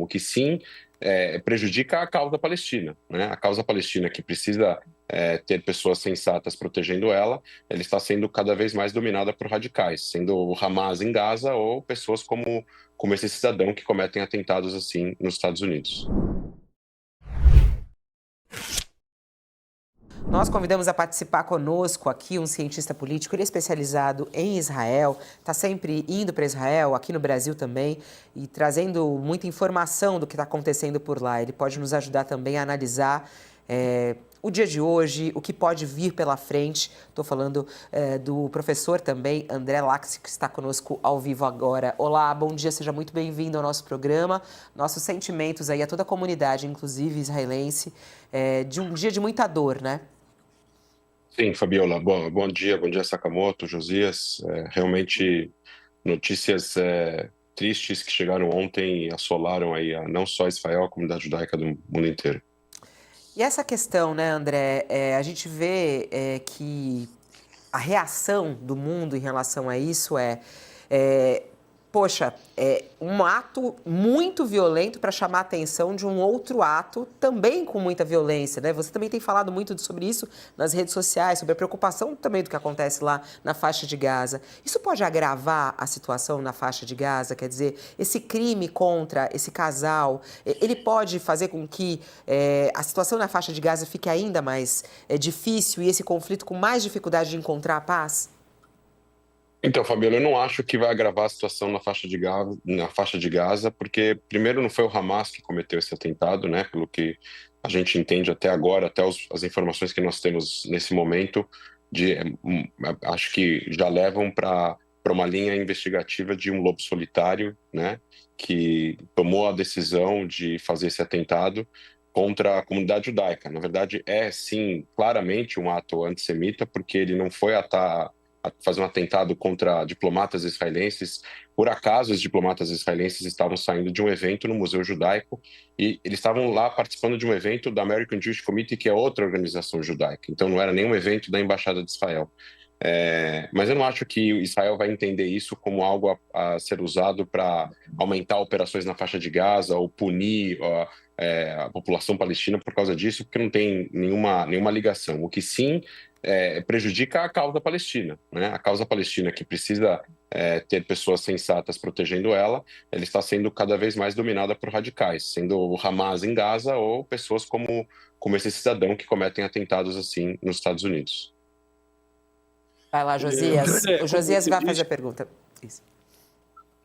o que sim prejudica a causa palestina, né? A causa palestina que precisa ter pessoas sensatas protegendo ela está sendo cada vez mais dominada por radicais, sendo o Hamas em Gaza ou pessoas como esse cidadão que cometem atentados assim nos Estados Unidos. Nós convidamos a participar conosco aqui um cientista político, ele é especializado em Israel, está sempre indo para Israel, aqui no Brasil também, e trazendo muita informação do que está acontecendo por lá. Ele pode nos ajudar também a analisar o dia de hoje, o que pode vir pela frente. Estou falando do professor também, André Lax, que está conosco ao vivo agora. Olá, bom dia, seja muito bem-vindo ao nosso programa. Nossos sentimentos aí a toda a comunidade, inclusive israelense, de um dia de muita dor, né? Sim, Fabiola, bom dia, Sakamoto, Josias. Realmente notícias tristes que chegaram ontem e assolaram aí não só Israel, a comunidade judaica do mundo inteiro. E essa questão, né, André, a gente vê que a reação do mundo em relação a isso poxa, é um ato muito violento para chamar a atenção de um outro ato também com muita violência, né? Você também tem falado muito sobre isso nas redes sociais, sobre a preocupação também do que acontece lá na faixa de Gaza. Isso pode agravar a situação na faixa de Gaza? Quer dizer, esse crime contra esse casal, ele pode fazer com que a situação na faixa de Gaza fique ainda mais difícil e esse conflito com mais dificuldade de encontrar a paz? Então, Fabiola, eu não acho que vai agravar a situação na faixa de Gaza, porque, primeiro, não foi o Hamas que cometeu esse atentado, né? Pelo que a gente entende até agora, até as informações que nós temos nesse momento, acho que já levam para uma linha investigativa de um lobo solitário, né? Que tomou a decisão de fazer esse atentado contra a comunidade judaica. Na verdade, sim, claramente um ato antissemita, porque ele não foi a fazer um atentado contra diplomatas israelenses. Por acaso, os diplomatas israelenses estavam saindo de um evento no Museu Judaico e eles estavam lá participando de um evento da American Jewish Committee, que é outra organização judaica. Então, não era nenhum evento da Embaixada de Israel. Mas eu não acho que Israel vai entender isso como algo a ser usado para aumentar operações na faixa de Gaza ou punir a população palestina por causa disso, porque não tem nenhuma ligação. O que sim prejudica a causa palestina, né? A causa palestina que precisa ter pessoas sensatas protegendo ela está sendo cada vez mais dominada por radicais, sendo o Hamas em Gaza ou pessoas como esse cidadão que cometem atentados assim nos Estados Unidos. Vai lá, Josias. O Josias vai fazer a pergunta. Isso.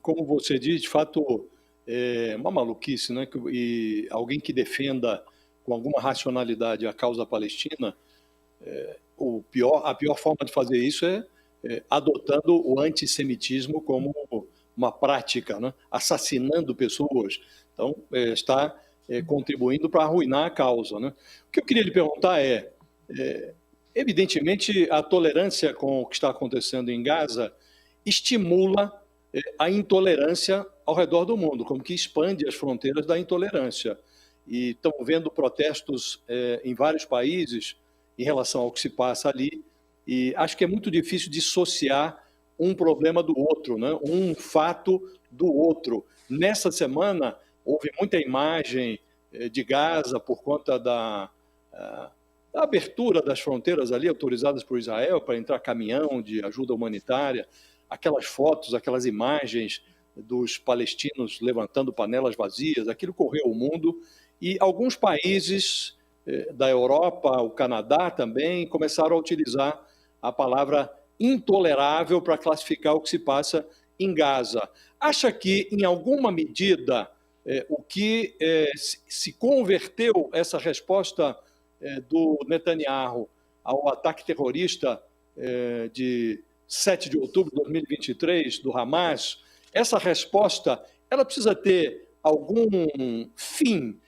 Como você diz, de fato, é uma maluquice, né? E alguém que defenda com alguma racionalidade a causa palestina, a pior forma de fazer isso é adotando o antissemitismo como uma prática, né? Assassinando pessoas. Então, está contribuindo para arruinar a causa, né? O que eu queria lhe perguntar evidentemente, a tolerância com o que está acontecendo em Gaza estimula a intolerância ao redor do mundo, como que expande as fronteiras da intolerância. E estamos vendo protestos em vários países em relação ao que se passa ali, e acho que é muito difícil dissociar um problema do outro, né? Um fato do outro. Nessa semana, houve muita imagem de Gaza por conta da abertura das fronteiras ali, autorizadas por Israel, para entrar caminhão de ajuda humanitária, aquelas fotos, aquelas imagens dos palestinos levantando panelas vazias, aquilo correu o mundo, e alguns países da Europa, o Canadá também, começaram a utilizar a palavra intolerável para classificar o que se passa em Gaza. Acha que, em alguma medida, o que se converteu essa resposta do Netanyahu ao ataque terrorista de 7 de outubro de 2023, do Hamas, essa resposta, ela precisa ter algum fim?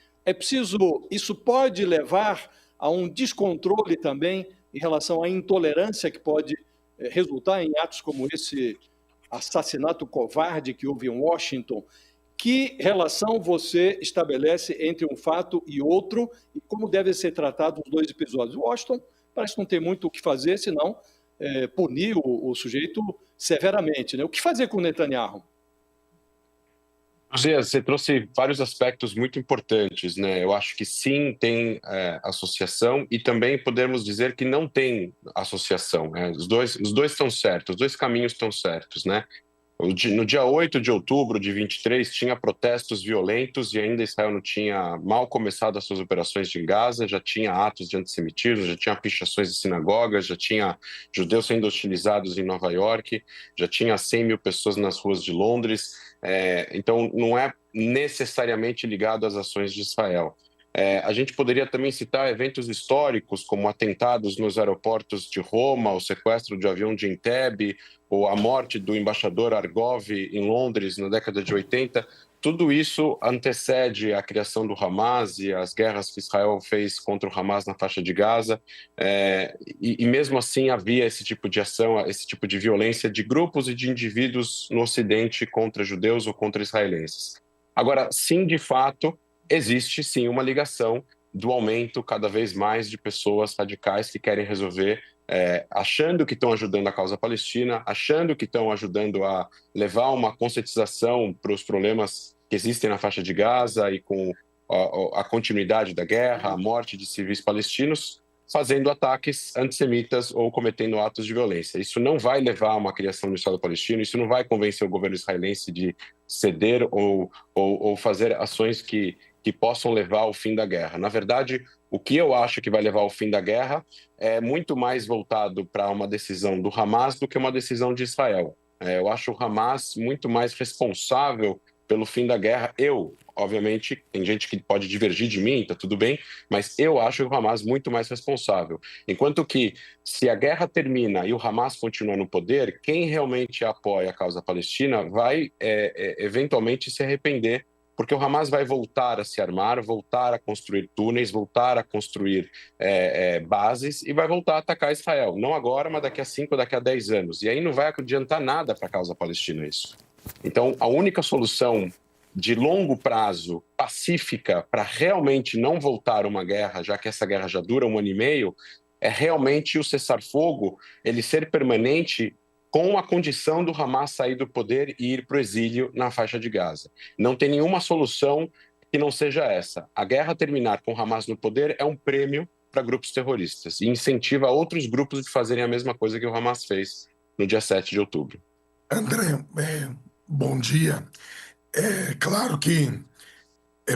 Isso pode levar a um descontrole também em relação à intolerância que pode resultar em atos como esse assassinato covarde que houve em Washington. Que relação você estabelece entre um fato e outro e como devem ser tratados os dois episódios? Washington parece não ter muito o que fazer, senão punir o sujeito severamente, né? O que fazer com o Netanyahu? Zé, você trouxe vários aspectos muito importantes, né? Eu acho que sim, tem associação e também podemos dizer que não tem associação, né? Os dois estão certos, os dois caminhos estão certos, né? No dia 8 de outubro de 23, tinha protestos violentos e ainda Israel não tinha mal começado as suas operações em Gaza, já tinha atos de antissemitismo, já tinha pichações de sinagogas, já tinha judeus sendo hostilizados em Nova York, já tinha 100 mil pessoas nas ruas de Londres. Então, não é necessariamente ligado às ações de Israel. A gente poderia também citar eventos históricos, como atentados nos aeroportos de Roma, o sequestro de avião de Entebbe, ou a morte do embaixador Argov em Londres na década de 80. Tudo isso antecede a criação do Hamas e as guerras que Israel fez contra o Hamas na faixa de Gaza. E mesmo assim havia esse tipo de ação, esse tipo de violência de grupos e de indivíduos no Ocidente contra judeus ou contra israelenses. Agora, sim, de fato, existe sim uma ligação do aumento cada vez mais de pessoas radicais que querem resolver, achando que estão ajudando a causa palestina, achando que estão ajudando a levar uma conscientização para os problemas que existem na faixa de Gaza e com a continuidade da guerra, a morte de civis palestinos, fazendo ataques antissemitas ou cometendo atos de violência. Isso não vai levar a uma criação do Estado palestino, isso não vai convencer o governo israelense de ceder ou fazer ações que possam levar ao fim da guerra. Na verdade, o que eu acho que vai levar ao fim da guerra é muito mais voltado para uma decisão do Hamas do que uma decisão de Israel. Eu acho o Hamas muito mais responsável pelo fim da guerra. Obviamente, tem gente que pode divergir de mim, tá tudo bem, mas eu acho o Hamas muito mais responsável. Enquanto que, se a guerra termina e o Hamas continua no poder, quem realmente apoia a causa palestina vai eventualmente se arrepender, porque o Hamas vai voltar a se armar, voltar a construir túneis, voltar a construir bases e vai voltar a atacar Israel. Não agora, mas daqui a 5, daqui a 10 anos. E aí não vai adiantar nada para a causa palestina isso. Então, a única solução de longo prazo, pacífica, para realmente não voltar uma guerra, já que essa guerra já dura 1 ano e meio, é realmente o cessar-fogo, ele ser permanente, com a condição do Hamas sair do poder e ir para o exílio na faixa de Gaza. Não tem nenhuma solução que não seja essa. A guerra terminar com o Hamas no poder é um prêmio para grupos terroristas e incentiva outros grupos de fazerem a mesma coisa que o Hamas fez no dia 7 de outubro. André, bom dia. É claro que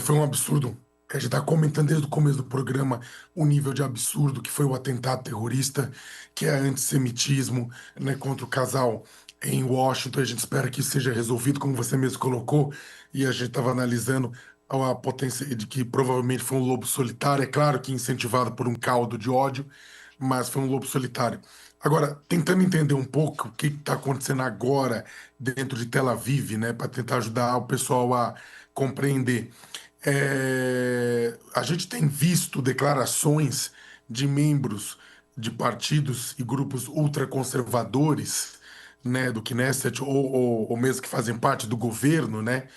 foi um absurdo. A gente está comentando desde o começo do programa o nível de absurdo que foi o atentado terrorista, que é antissemitismo, né, contra o casal em Washington. A gente espera que isso seja resolvido, como você mesmo colocou, e a gente estava analisando a potência de que provavelmente foi um lobo solitário. É claro que incentivado por um caldo de ódio, mas foi um lobo solitário. Agora, tentando entender um pouco o que está acontecendo agora dentro de Tel Aviv, né, para tentar ajudar o pessoal a compreender. A gente tem visto declarações de membros de partidos e grupos ultraconservadores, né, do Knesset, ou mesmo que fazem parte do governo, né,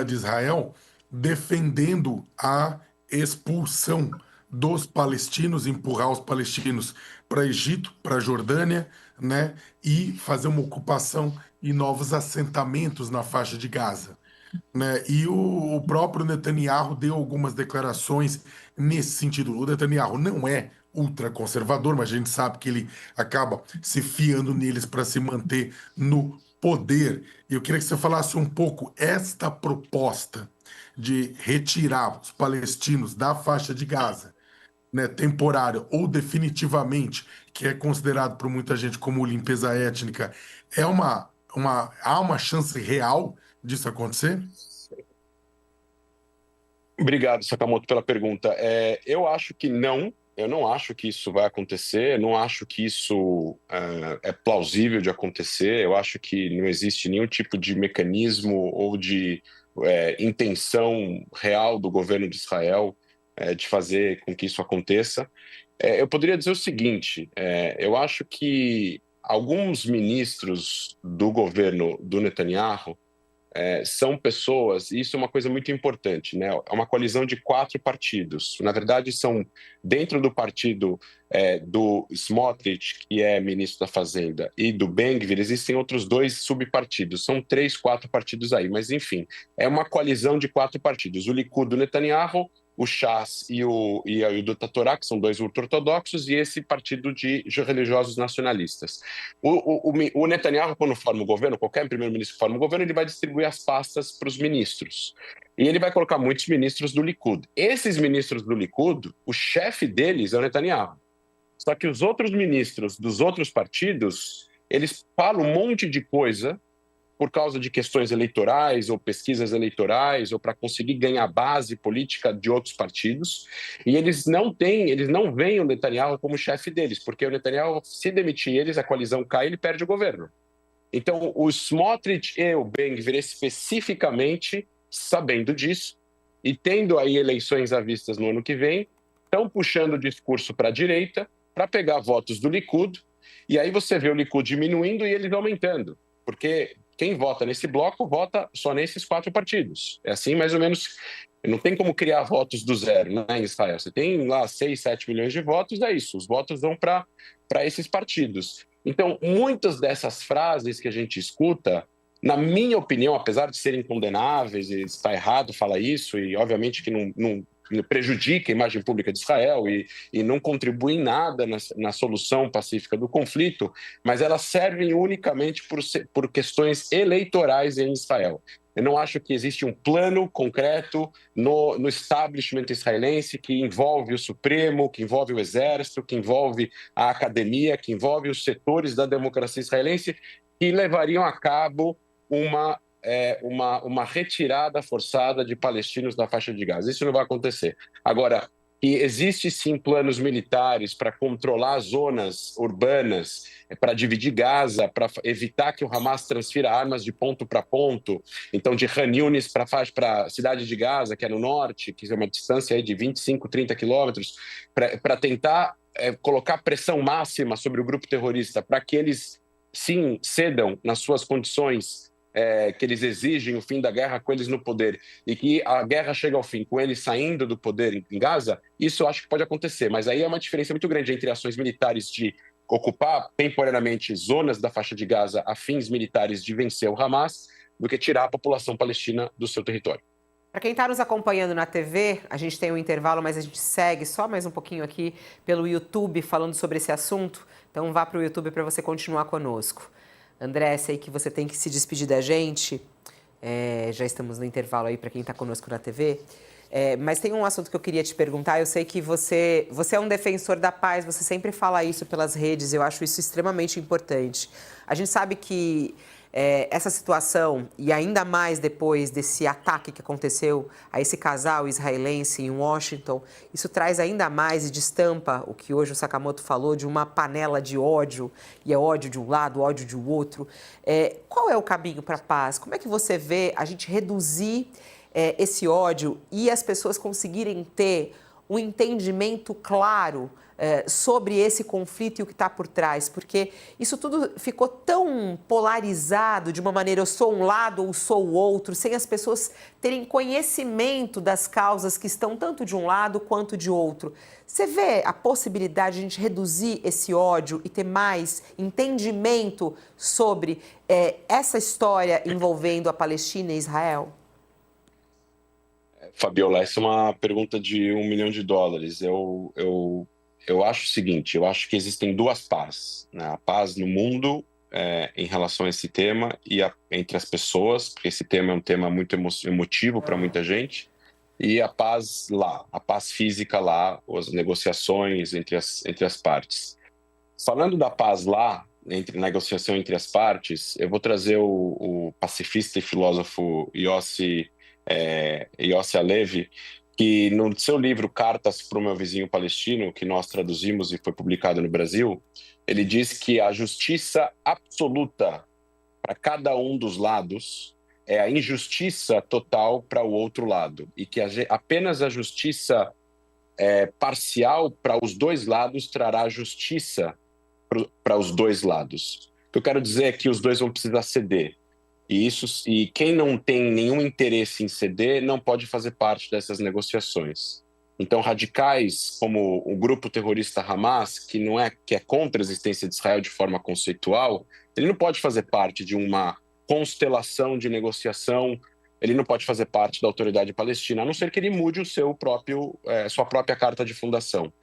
de Israel, defendendo a expulsão dos palestinos, empurrar os palestinos para Egito, para Jordânia, né, e fazer uma ocupação e novos assentamentos na faixa de Gaza, né? E o próprio Netanyahu deu algumas declarações nesse sentido. O Netanyahu não é ultraconservador, mas a gente sabe que ele acaba se fiando neles para se manter no poder. E eu queria que você falasse um pouco esta proposta de retirar os palestinos da faixa de Gaza, né, temporário ou definitivamente, que é considerado por muita gente como limpeza étnica, há uma chance real disso acontecer? Obrigado, Sakamoto, pela pergunta. Eu acho que não. Eu não acho que isso vai acontecer, não acho que isso é plausível de acontecer, eu acho que não existe nenhum tipo de mecanismo ou de intenção real do governo de Israel de fazer com que isso aconteça. Eu poderia dizer o seguinte, eu acho que alguns ministros do governo do Netanyahu são pessoas, e isso é uma coisa muito importante, né? É uma coalizão de 4 partidos. Na verdade, são dentro do partido do Smotrich, que é ministro da Fazenda, e do Ben-Gvir, existem outros 2 subpartidos. São 3, 4 partidos aí, mas enfim, é uma coalizão de 4 partidos. O Likud do Netanyahu, o Shas e o do Torá, que são 2 ultra-ortodoxos, e esse partido de religiosos nacionalistas. O Netanyahu, quando forma o governo, qualquer primeiro-ministro que forma o governo, ele vai distribuir as pastas para os ministros. E ele vai colocar muitos ministros do Likud. Esses ministros do Likud, o chefe deles é o Netanyahu. Só que os outros ministros dos outros partidos, eles falam um monte de coisa por causa de questões eleitorais ou pesquisas eleitorais ou para conseguir ganhar base política de outros partidos, e eles não veem o Netanyahu como chefe deles, porque o Netanyahu, se demitir eles, a coalizão cai e ele perde o governo. Então, o Smotrich e o Ben-Gvir, especificamente, sabendo disso, e tendo aí eleições à vista no ano que vem, estão puxando o discurso para a direita para pegar votos do Likud, e aí você vê o Likud diminuindo e eles aumentando, porque quem vota nesse bloco vota só nesses 4 partidos. É assim, mais ou menos, não tem como criar votos do zero, né, em Israel. Você tem lá 6, 7 milhões de votos, é isso. Os votos vão para esses partidos. Então, muitas dessas frases que a gente escuta, na minha opinião, apesar de serem condenáveis, e está errado falar isso, e obviamente que não prejudica a imagem pública de Israel e não contribui em nada na solução pacífica do conflito, mas elas servem unicamente por questões eleitorais em Israel. Eu não acho que existe um plano concreto no establishment israelense que envolve o Supremo, que envolve o Exército, que envolve a academia, que envolve os setores da democracia israelense, que levariam a cabo uma retirada forçada de palestinos da faixa de Gaza. Isso não vai acontecer. Agora, que existe sim planos militares para controlar zonas urbanas, para dividir Gaza, para evitar que o Hamas transfira armas de ponto para ponto, então de Khan Yunis para a cidade de Gaza, que é no norte, que é uma distância aí de 25, 30 quilômetros, para tentar colocar pressão máxima sobre o grupo terrorista, para que eles sim cedam nas suas condições que eles exigem o fim da guerra com eles no poder e que a guerra chega ao fim com eles saindo do poder em Gaza, isso eu acho que pode acontecer. Mas aí é uma diferença muito grande entre ações militares de ocupar temporariamente zonas da faixa de Gaza a fins militares de vencer o Hamas do que tirar a população palestina do seu território. Para quem está nos acompanhando na TV, a gente tem um intervalo, mas a gente segue só mais um pouquinho aqui pelo YouTube falando sobre esse assunto. Então vá para o YouTube para você continuar conosco. André, sei que você tem que se despedir da gente, já estamos no intervalo aí para quem está conosco na TV, mas tem um assunto que eu queria te perguntar. Eu sei que você é um defensor da paz, você sempre fala isso pelas redes, eu acho isso extremamente importante. A gente sabe que essa situação, e ainda mais depois desse ataque que aconteceu a esse casal israelense em Washington, isso traz ainda mais e destampa o que hoje o Sakamoto falou de uma panela de ódio, e é ódio de um lado, ódio de outro. Qual é o caminho para a paz? Como é que você vê a gente reduzir esse ódio e as pessoas conseguirem ter um entendimento claro sobre esse conflito e o que está por trás? Porque isso tudo ficou tão polarizado de uma maneira, eu sou um lado ou sou o outro, sem as pessoas terem conhecimento das causas que estão tanto de um lado quanto de outro. Você vê a possibilidade de a gente reduzir esse ódio e ter mais entendimento sobre essa história envolvendo a Palestina e Israel? Fabiola, essa é uma pergunta de $1 milhão. Eu acho o seguinte, eu acho que existem 2 pazes, né? A paz no mundo em relação a esse tema e entre as pessoas, porque esse tema é um tema muito emotivo para muita gente, e a paz lá, a paz física lá, as negociações entre as partes. Falando da paz lá, negociação entre as partes, eu vou trazer o pacifista e filósofo Yossi Halevi, que no seu livro Cartas para o Meu Vizinho Palestino, que nós traduzimos e foi publicado no Brasil, ele diz que a justiça absoluta para cada um dos lados é a injustiça total para o outro lado, e que apenas a justiça parcial para os 2 lados trará justiça para os 2 lados. O que eu quero dizer é que os 2 vão precisar ceder. E quem não tem nenhum interesse em ceder não pode fazer parte dessas negociações. Então, radicais como o grupo terrorista Hamas, que é contra a existência de Israel de forma conceitual, ele não pode fazer parte de uma constelação de negociação, ele não pode fazer parte da autoridade palestina, a não ser que ele mude sua própria carta de fundação.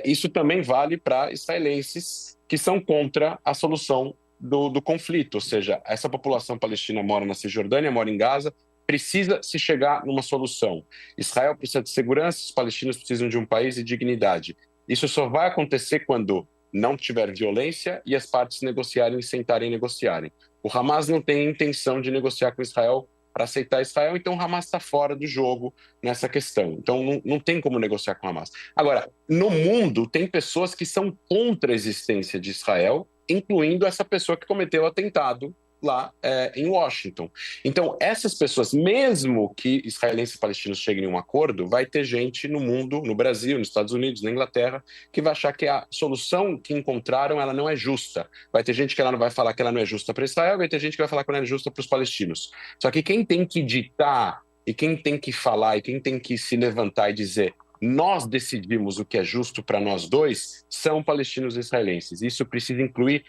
Isso também vale para israelenses que são contra a solução do conflito, ou seja, essa população palestina mora na Cisjordânia, mora em Gaza, precisa se chegar numa solução. Israel precisa de segurança, os palestinos precisam de um país e dignidade. Isso só vai acontecer quando não tiver violência e as partes negociarem e sentarem e negociarem. O Hamas não tem intenção de negociar com Israel para aceitar Israel, então o Hamas está fora do jogo nessa questão. Então não tem como negociar com o Hamas. Agora, no mundo, tem pessoas que são contra a existência de Israel, incluindo essa pessoa que cometeu o atentado lá em Washington. Então, essas pessoas, mesmo que israelenses e palestinos cheguem em um acordo, vai ter gente no mundo, no Brasil, nos Estados Unidos, na Inglaterra, que vai achar que a solução que encontraram ela não é justa. Vai ter gente que ela não vai falar que ela não é justa para Israel, vai ter gente que vai falar que ela não é justa para os palestinos. Só que quem tem que ditar, e quem tem que falar, e quem tem que se levantar e dizer nós decidimos o que é justo para nós dois, são palestinos e israelenses. Isso precisa incluir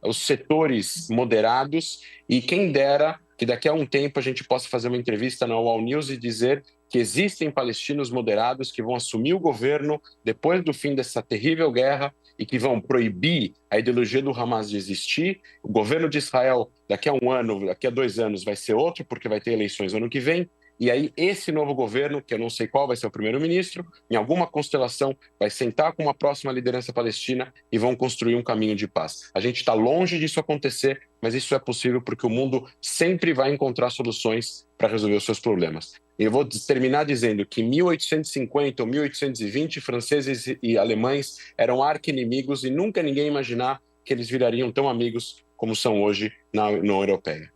os setores moderados, e quem dera que daqui a um tempo a gente possa fazer uma entrevista na UOL News e dizer que existem palestinos moderados que vão assumir o governo depois do fim dessa terrível guerra e que vão proibir a ideologia do Hamas de existir. O governo de Israel, daqui a um ano, daqui a 2 anos, vai ser outro, porque vai ter eleições no ano que vem. E aí esse novo governo, que eu não sei qual vai ser o primeiro-ministro, em alguma constelação vai sentar com uma próxima liderança palestina e vão construir um caminho de paz. A gente está longe disso acontecer, mas isso é possível porque o mundo sempre vai encontrar soluções para resolver os seus problemas. E eu vou terminar dizendo que em 1850 ou 1820, franceses e alemães eram arqui-inimigos e nunca ninguém imaginar que eles virariam tão amigos como são hoje na União Europeia.